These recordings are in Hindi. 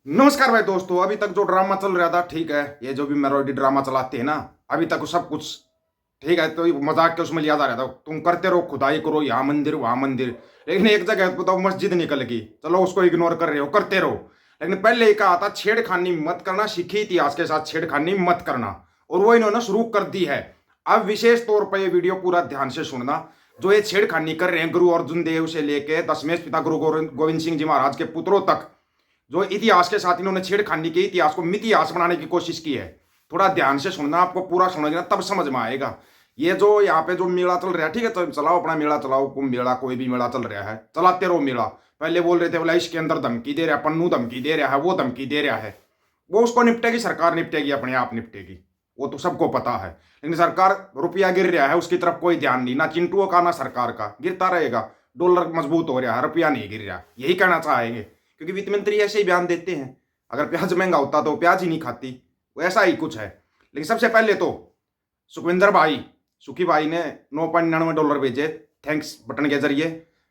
नमस्कार भाई दोस्तों। अभी तक जो ड्रामा चल रहा था ठीक है, ये जो भी मेलोडी ड्रामा चलाते हैं ना, अभी तक सब कुछ ठीक है। तो ये मजाक के उसमें लिया जा रहा था, तुम करते रहो, खुदाई करो, यहाँ मंदिर वहां मंदिर। लेकिन एक जगह बताओ मस्जिद निकल गई, चलो उसको इग्नोर कर रहे हो, करते रहो। लेकिन पहले ही कहा था छेड़खानी मत करना, सिख इतिहास के साथ छेड़खानी मत करना, और वो इन्होंने शुरू कर दी है। अब विशेष तौर पर ये वीडियो पूरा ध्यान से सुनना। जो ये छेड़खानी कर रहे हैं गुरु अर्जुन देव से लेके दसवें पिता गुरु गोविंद सिंह जी महाराज के पुत्रों तक, जो इतिहास के साथ इन्होंने छेड़खानी के इतिहास को मितिहास बनाने की कोशिश की है। थोड़ा ध्यान से सुनना, आपको पूरा सुनोगे ना तब समझ में आएगा। ये जो यहाँ पे जो मेला चल रहा है ठीक है, तो चलाओ अपना मेला चलाओ, कुंभ मेला कोई भी मेला चल रहा है, चलाते रहो मेला। पहले बोल रहे थे बोला इसके अंदर धमकी दे रहा है, पन्नू धमकी दे रहा है, वो धमकी दे रहा है। वो उसको निपटेगी सरकार, निपटेगी, अपने आप निपटेगी, वो तो सबको पता है। लेकिन सरकार रुपया गिर रहा है, उसकी तरफ कोई ध्यान नहीं, ना चिंटुओं का ना सरकार का। गिरता रहेगा, डॉलर मजबूत हो रहा है, रुपया नहीं गिर रहा, यही कहना चाहेंगे। क्योंकि वित्त मंत्री ऐसे ही बयान देते हैं, अगर प्याज महंगा होता तो प्याज ही नहीं खाती, वो ऐसा ही कुछ है। लेकिन सबसे पहले तो सुखविंदर भाई, सुखी भाई ने $9.99 भेजे थैंक्स बटन के जरिए।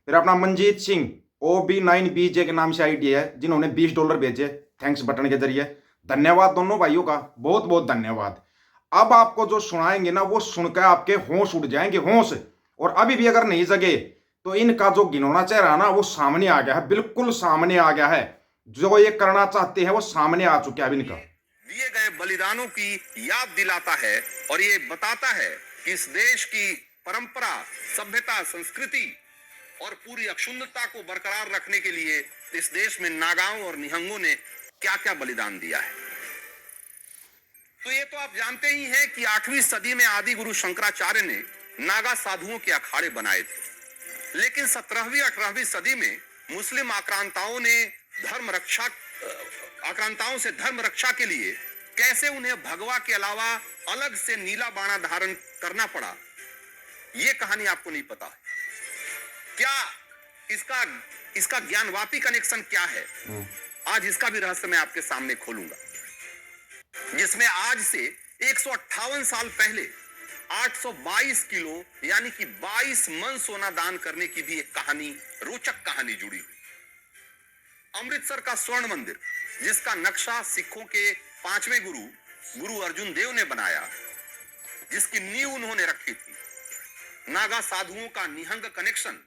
फिर अपना मंजीत सिंह OB9BJ के नाम से आईडी है, जिन्होंने $20 भेजे थैंक्स बटन के जरिए। धन्यवाद दोनों भाइयों का, बहुत बहुत धन्यवाद। अब आपको जो सुनाएंगे ना, वो सुनकर आपके होश उड़ जाएंगे, होश। और अभी भी अगर नहीं जगे तो इनका जो घिनौना चेहरा ना वो सामने आ गया है, बिल्कुल सामने आ गया है। जो ये करना चाहते हैं वो सामने आ चुका है इनका। दिए गए बलिदानों की याद दिलाता है और ये बताता है कि इस देश की परंपरा, सभ्यता, संस्कृति और पूरी अक्षुण्णता को बरकरार रखने के लिए इस देश में नागाओं और निहंगों ने क्या क्या बलिदान दिया है। तो ये तो आप जानते ही हैं कि 8वीं सदी में आदि गुरु शंकराचार्य ने नागा साधुओं के अखाड़े बनाए थे। लेकिन 17वीं 18वीं सदी में मुस्लिम आक्रांताओं से धर्म रक्षा के लिए कैसे उन्हें भगवा के अलावा अलग से नीला बाणा धारण करना पड़ा, यह कहानी आपको नहीं पता। क्या इसका ज्ञानवापी कनेक्शन क्या है, आज इसका भी रहस्य मैं आपके सामने खोलूंगा। जिसमें आज से 158 साल पहले 822 किलो यानी कि 22 मन सोना दान करने की भी एक कहानी, रोचक कहानी जुड़ी हुई। अमृतसर का स्वर्ण मंदिर, जिसका नक्शा सिखों के 5वें गुरु अर्जुन देव ने बनाया, जिसकी नींव उन्होंने रखी थी। नागा साधुओं का निहंग कनेक्शन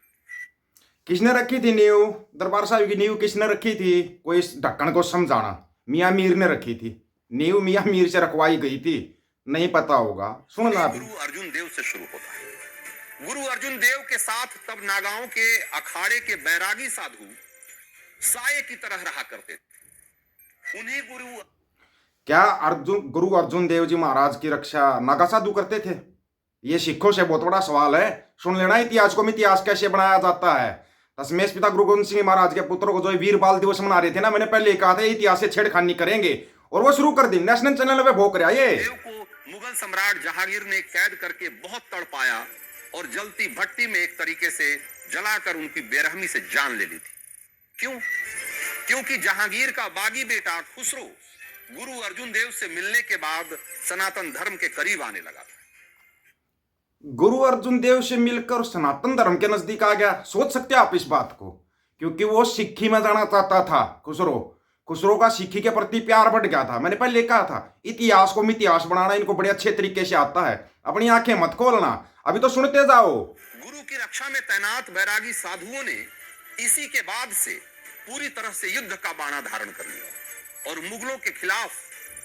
किसने रखी थी नींव? दरबार साहिब की नींव किसने रखी थी? कोई इस ढक्कन को समझाना। मियाँ मीर ने रखी थी नींव, मियाँ मीर से रखवाई गई थी, नहीं पता होगा, सुनना। गुरु अर्जुन देव से शुरू होता है। गुरु अर्जुन देव के साथ तब नागाओं के अखाड़े के बैरागी साधु साये की तरह रहा करते थे। उन्हीं क्या गुरु अर्जुन देव जी महाराज की रक्षा नागा साधु करते थे? ये सिखों से बहुत बड़ा सवाल है। सुन लेना इतिहास को, इतिहास कैसे बनाया जाता है। दसवें पिता गुरु गोविंद सिंह महाराज के पुत्रों को जो वीर बाल दिवस मना रहे थे ना, मैंने पहले कहा था इतिहास से छेड़खानी करेंगे, और वो शुरू कर दी, नेशनल चैनल पे भोग रहा है। ये देव को मुगल सम्राट जहांगीर ने कैद करके बहुत तड़पाया और जलती भट्टी में एक तरीके से जलाकर उनकी बेरहमी से जान ले ली थी। क्यों? क्योंकि जहांगीर का बागी बेटा खुसरो गुरु अर्जुन देव से मिलने के बाद सनातन धर्म के करीब आने लगा। गुरु अर्जुन देव से मिलकर सनातन धर्म के नजदीक आ गया। सोच सकते हैं आप इस बात को? क्योंकि वो सिक्खी में जाना चाहता था। खुसरो का सिक्खी के प्रति प्यार बढ़ गया था। मैंने पहले कहा था इतिहास को मितिहास बनाना इनको बड़े अच्छे तरीके से आता है, अपनी आंखें मत खोलना, अभी तो सुनते जाओ। गुरु की रक्षा में तैनात बैरागी साधुओं ने इसी के बाद से पूरी तरह से युद्ध का बाणा धारण कर लिया और मुगलों के खिलाफ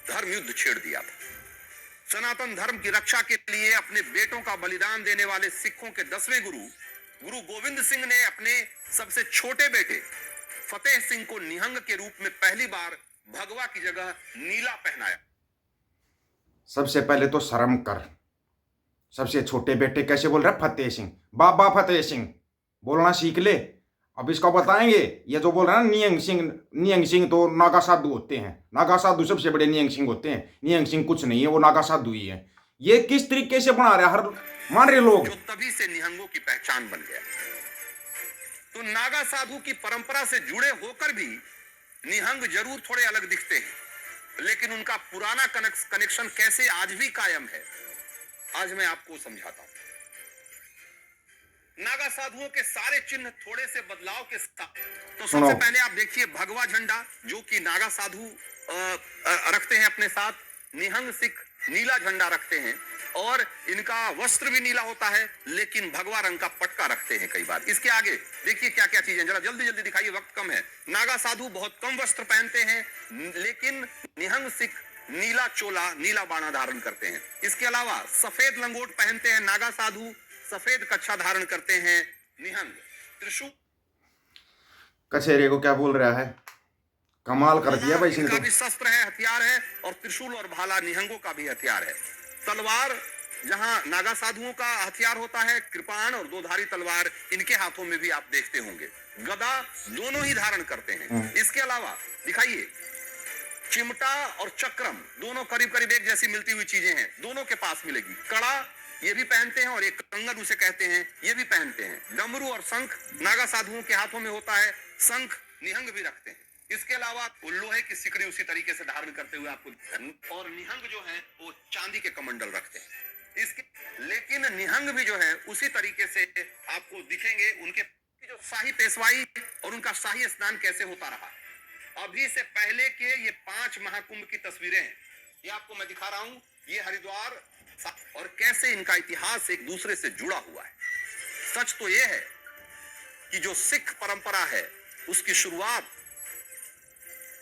धर्म युद्ध छेड़ दिया था। सनातन धर्म की रक्षा के लिए अपने बेटों का बलिदान देने वाले सिखों के 10वें गुरु गोविंद सिंह ने अपने सबसे छोटे बेटे फतेह सिंह को निहंग के रूप में पहली बार भगवा की जगह नीला पहनाया। सबसे पहले तो शर्म कर, सबसे छोटे बेटे कैसे बोल रहा है? फतेह सिंह, बाबा फतेह सिंह बोलना सीख ले। अब इसको बताएंगे। ये जो बोल रहा है ना नियंग सिंह तो नागा साधु होते हैं, नागा साधु सबसे बड़े नियंग सिंह होते हैं। नियंग सिंह कुछ नहीं है, वो नागा साधु ही है। ये किस तरीके से बना रहे हर मान रहे लोग, जो तभी से निहंगों की पहचान बन गया। तो नागा साधु की परंपरा से जुड़े होकर भी निहंग जरूर थोड़े अलग दिखते हैं, लेकिन उनका पुराना कनेक्शन कैसे आज भी कायम है, आज मैं आपको समझाता हूं। नागा साधुओं के सारे चिन्ह थोड़े से बदलाव के साथ तो सुनो। सबसे पहले आप देखिए भगवा झंडा जो कि नागा साधु रखते हैं अपने साथ, निहंग सिख नीला झंडा रखते हैं और इनका वस्त्र भी नीला होता है, लेकिन भगवा रंग का पटका रखते हैं कई बार। इसके आगे देखिए क्या क्या चीजें, जरा जल्दी जल्दी दिखाइए, वक्त कम है। नागा साधु बहुत कम वस्त्र पहनते हैं, लेकिन निहंग सिख नीला चोला नीला बाणा धारण करते हैं। इसके अलावा सफेद लंगोट पहनते हैं नागा साधु, सफेद कच्छा धारण करते हैं निहंग। त्रिशूल कचेरे को क्या बोल रहा है, कमाल कर दिया भाई इसने इनका तो। भी शस्त्र है, हथियार है, और त्रिशूल और भाला निहंगों का भी हथियार है। तलवार जहां नागा साधुओं का हथियार होता है, कृपाण और दोधारी तलवार इनके हाथों में भी आप देखते होंगे। गदा दोनों ही धारण करते हैं। इसके अलावा दिखाइए चिमटा और चक्रम दोनों करीब करीब एक जैसी मिलती हुई चीजें हैं, दोनों के पास मिलेगी। कड़ा ये भी पहनते हैं और एक कंगन उसे कहते हैं, ये भी पहनते हैं। डमरू और शंख नागा साधुओं के हाथों में होता है, शंख निहंग भी रखते हैं। इसके अलावा लोहे की सिकड़ी उसी तरीके से धारण करते हुए आपको, और निहंग जो है वो चांदी के कमंडल रखते हैं। इसके लेकिन निहंग भी जो है उसी तरीके से आपको दिखेंगे। उनके जो शाही पेशवाई और उनका शाही स्नान कैसे होता रहा, अभी से पहले के ये 5 महाकुंभ की तस्वीरें हैं, ये आपको मैं दिखा रहा हूं। ये हरिद्वार और कैसे इनका इतिहास एक दूसरे से जुड़ा हुआ है। सच तो यह है कि जो सिख परंपरा है उसकी शुरुआत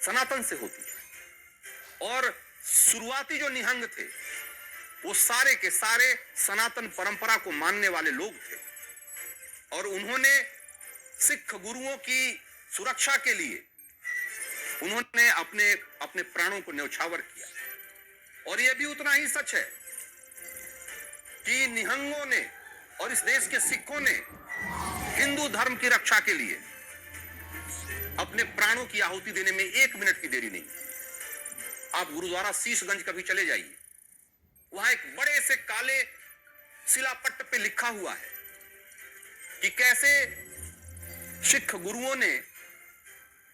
सनातन से होती है, और शुरुआती जो निहंग थे वो सारे के सारे सनातन परंपरा को मानने वाले लोग थे, और उन्होंने सिख गुरुओं की सुरक्षा के लिए उन्होंने अपने अपने प्राणों को न्यौछावर किया। और यह भी उतना ही सच है कि निहंगों ने और इस देश के सिखों ने हिंदू धर्म की रक्षा के लिए अपने प्राणों की आहुति देने में 1 मिनट की देरी नहीं। आप गुरुद्वारा शीशगंज कभी चले जाइए, वहां एक बड़े से काले शिलापट्ट पे लिखा हुआ है कि कैसे सिख गुरुओं ने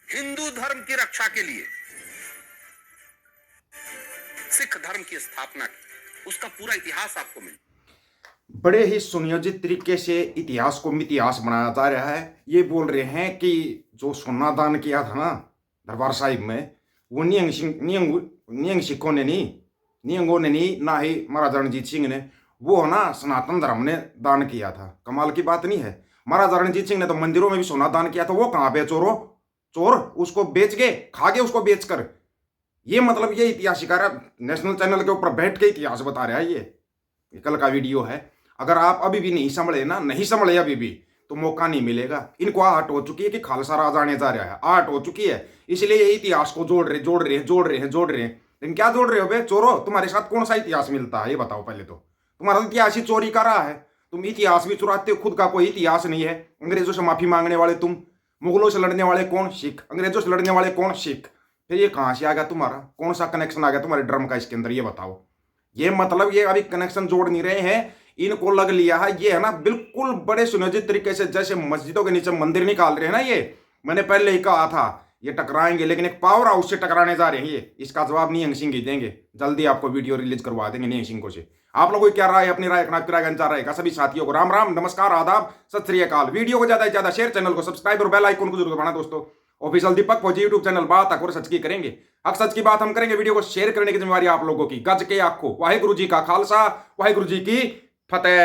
हिंदू धर्म की रक्षा के लिए सिख धर्म की स्थापना की। उसका पूरा इतिहास आपको मिले। बड़े ही सुनियोजित तरीके से इतिहास को मितिहास बनाया जा रहा है। ये बोल रहे हैं कि जो सोना दान किया था ना दरबार साहिब में, वो निहंग सिखों ने नहीं, निहंगों ने नहीं, ना ही महाराजा रणजीत सिंह ने, वो ना सनातन धर्म ने दान किया था। कमाल की बात नहीं है। महाराजा रणजीत सिंह ने तो मंदिरों में भी सोना दान किया था। वो कहाँ पे चोर उसको बेच गए, खा गए उसको बेचकर। ये मतलब ये इतिहास सिखा रहा है, नेशनल चैनल के ऊपर बैठ के इतिहास बता रहा है। ये कल का वीडियो है। अगर आप अभी भी नहीं संभले ना, नहीं संभले अभी भी, तो मौका नहीं मिलेगा। इनको आहट हो चुकी है कि खालसा राज आने जा रहा है, आहट हो चुकी है, इसलिए ये इतिहास को जोड़ रहे हैं। लेकिन क्या जोड़ रहे हो बे चोरो? तुम्हारे साथ कौन सा इतिहास मिलता है ये बताओ पहले तो। तुम्हारा इतिहास ही चोरी कर रहा है। तुम इतिहास भी चुराते हो, खुद का कोई इतिहास नहीं है। अंग्रेजों से माफी मांगने वाले तुम, मुगलों से लड़ने वाले कौन? सिख। अंग्रेजों से लड़ने वाले कौन? सिख। फिर ये कहाँ से आ गया तुम्हारा? कौन सा कनेक्शन आ गया तुम्हारे ड्रम का इसके अंदर, ये बताओ। ये मतलब ये अभी कनेक्शन जोड़ नहीं रहे हैं, इनको लग लिया है। ये है ना बिल्कुल बड़े सुनियोजित तरीके से, जैसे मस्जिदों के नीचे मंदिर निकाल रहे हैं ना। ये मैंने पहले ही कहा था ये टकराएंगे, लेकिन एक पावर हाउस से टकराने जा रहे हैं ये। इसका जवाब निहंग सिंह ही देंगे। जल्दी आपको वीडियो रिलीज करवा देंगे निहंग सिंह को से। आप लोगों की क्या राय, अपनी राय रहेगा। सभी साथियों को राम राम, नमस्कार, आदाब, सत श्री अकाल। वीडियो को ज्यादा से ज्यादा शेयर, चैनल को सब्सक्राइब और बेल आइकन को जरूर दबाना दोस्तों। ऑफिशियल दीपक फौजी यूट्यूब चैनल बात अकबर सच की करेंगे। अब सच की बात हम करेंगे। वीडियो को शेयर करने की जिम्मेवारी आप लोगों की। गज के आखो। वाहिगुरु जी का खालसा, वाहिगुरु जी की फतेह।